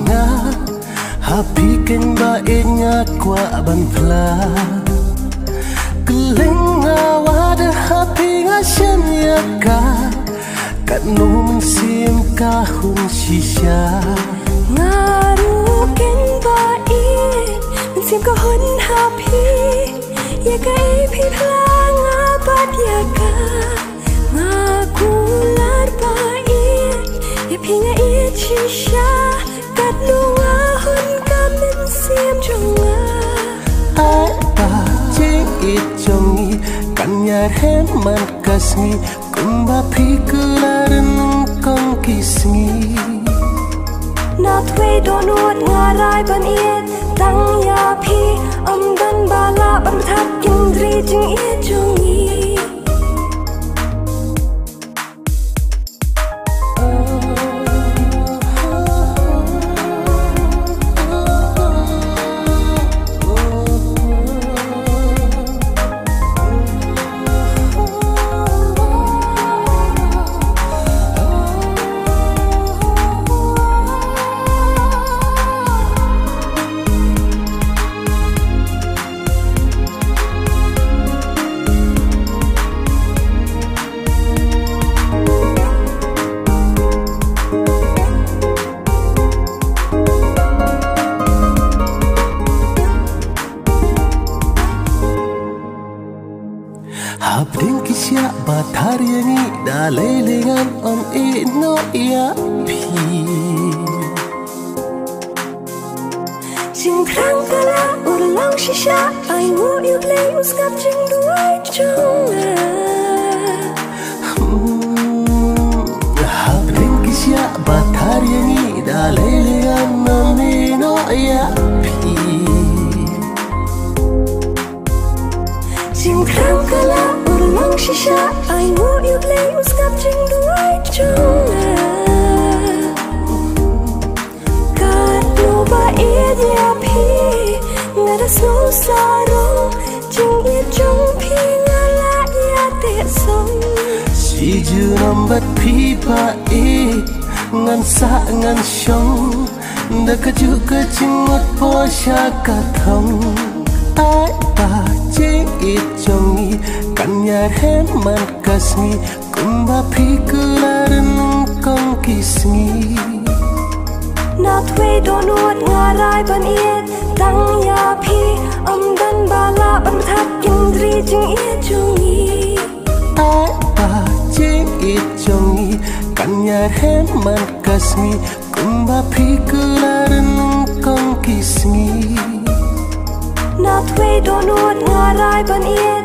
nga happy keng ba enya kwa ban pla keleng nga wada happy nga shen ya ka kat no men sim ka hun shisha ngaru keng ba men sim ka hun happy ya ka pi pla nga bat ya ka ngakular ba ya pi nga shisha kat no nga hun ka men sim jonga ai ba ching it jongi kan ya hem man kasni kumba pikularan kong kisngi not way don't what ngarai ban it tang ya pi dan bala ban thak kindri jing it jongi Habding kisya batar yangi dalelingan on ino ya pi Jing krang kala ulang shisha I want you play uskap jing duai chunga Habding kisya batar yangi dalelingan on ino ya pi Jing krang kala ulang shisha I want you play uskap jing duai chunga Kat no ba it ya pi ngada snow sarong jing it jong pi ngala ya te song Si ju nambat pi pa ngan sa ngan shong da ka ju ka chingot po sha ka thong ai pa ching it jongi kan ya hem man kasni kumba pikularan kong kisngi not way don't what ngarai ban it tang ya pi dan bala ban thak kindri jing it jongi ai pa ching it jongi kan ya hem man kasni kumba pikularan kong kisngi not way don't what ngarai ban it